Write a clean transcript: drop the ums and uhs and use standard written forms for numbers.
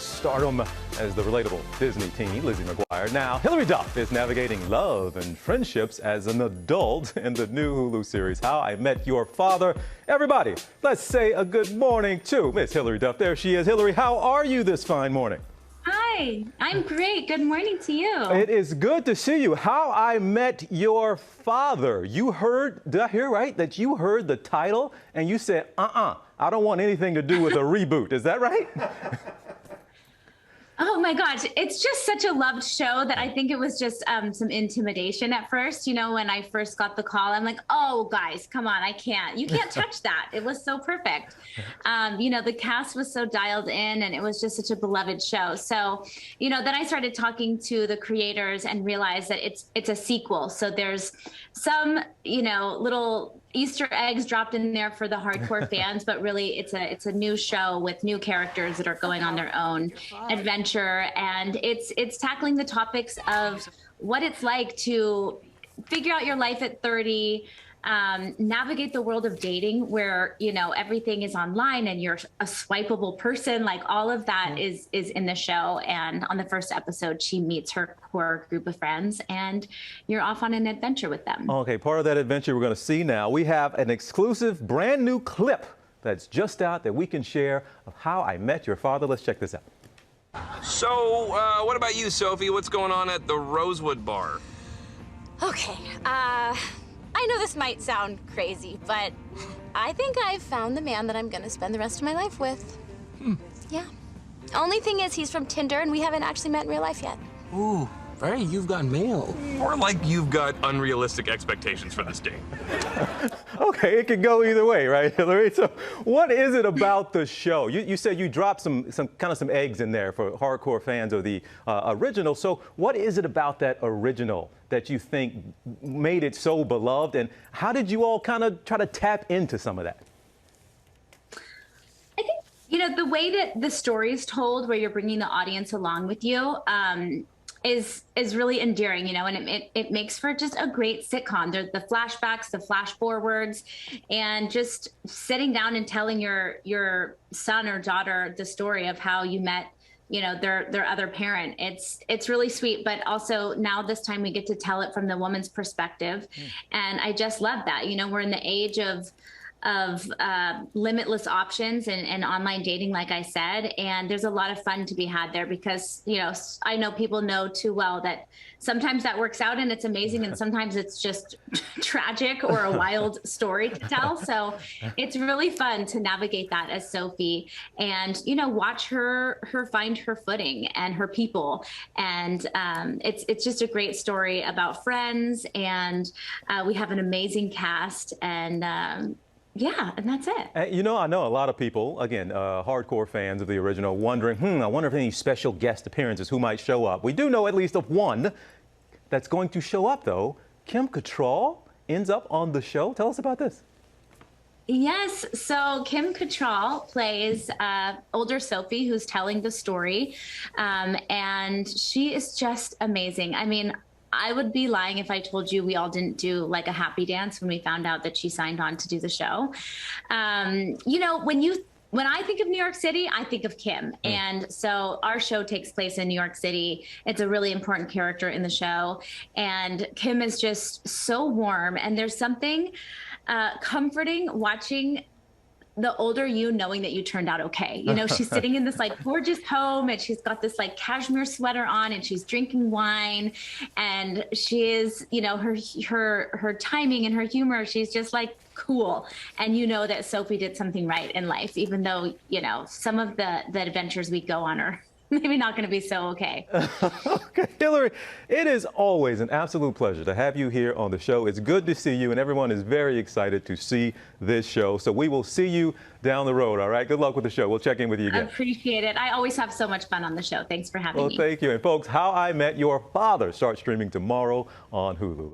Stardom as the relatable Disney teen, Lizzie McGuire. Now, Hilary Duff is navigating love and friendships as an adult in the new Hulu series, How I Met Your Father. Everybody, let's say a good morning to Miss Hilary Duff. There she is. Hilary, how are you this fine morning? Hi, I'm great. Good morning to you. It is good to see you. How I Met Your Father. You heard, did I hear right, that you heard the title and you said, I don't want anything to do with a reboot. Is that right? Oh my gosh, it's just such a loved show that I think it was just some intimidation at first. You know, when I first got the call, I'm like, oh guys, come on, I can't. You can't touch that. It was so perfect. You know, the cast was so dialed in and it was just such a beloved show. So, you know, then I started talking to the creators and realized that it's a sequel. So there's some, you know, little Easter eggs dropped in there for the hardcore fans, but really it's a new show with new characters that are going on their own adventure, and it's tackling the topics of what it's like to figure out your life at 30, navigate the world of dating where, you know, everything is online and you're a swipeable person. Like all of that is in the show. And on the first episode, she meets her core group of friends and you're off on an adventure with them. Okay, part of that adventure we're going to see now. We have an exclusive brand new clip that's just out that we can share of How I Met Your Father. Let's check this out. So, what about you, Sophie? What's going on at the Rosewood Bar? Okay, I know this might sound crazy, but I think I've found the man that I'm gonna spend the rest of my life with. Yeah. Only thing is, he's from Tinder, and we haven't actually met in real life yet. Ooh, very you've got mail. Or like you've got unrealistic expectations for this date. Okay, it could go either way, right, Hilary? So what is it about the show? You said you dropped some eggs in there for hardcore fans of the original. So what is it about that original that you think made it so beloved? And how did you all kind of try to tap into some of that? I think, you know, the way that the story is told, where you're bringing the audience along with you, is really endearing, you know, and it makes for just a great sitcom. The flashbacks, the flash forwards, and just sitting down and telling your son or daughter the story of how you met, you know, their other parent. It's really sweet, but also now this time we get to tell it from the woman's perspective. And I just love that. You know, we're in the age of limitless options and online dating, like I said, and there's a lot of fun to be had there because, you know, I know people know too well that sometimes that works out and it's amazing, and sometimes it's just tragic or a wild story to tell. So it's really fun to navigate that as Sophie and, you know, watch her find her footing and her people. And it's just a great story about friends, and we have an amazing cast, and yeah, and that's it. You know, I know a lot of people, again, hardcore fans of the original, wondering, I wonder if any special guest appearances, who might show up. We do know at least of one that's going to show up, though. Kim Cattrall ends up on the show. Tell us about this. Yes, so Kim Cattrall plays older Sophie, who's telling the story, and she is just amazing. I mean, I would be lying if I told you we all didn't do like a happy dance when we found out that she signed on to do the show. You know, when I think of New York City, I think of Kim. And so our show takes place in New York City. It's a really important character in the show. And Kim is just so warm. And there's something comforting watching the older you knowing that you turned out okay. You know, she's sitting in this like gorgeous home and she's got this like cashmere sweater on and she's drinking wine, and she is, you know, her timing and her humor, she's just like cool. And you know that Sophie did something right in life, even though, you know, some of the adventures we go on are maybe not going to be so okay. Okay, Hilary, it is always an absolute pleasure to have you here on the show. It's good to see you, and everyone is very excited to see this show. So we will see you down the road, all right? Good luck with the show. We'll check in with you again. Appreciate it. I always have so much fun on the show. Thanks for having me. Well, thank you. And folks, How I Met Your Father starts streaming tomorrow on Hulu.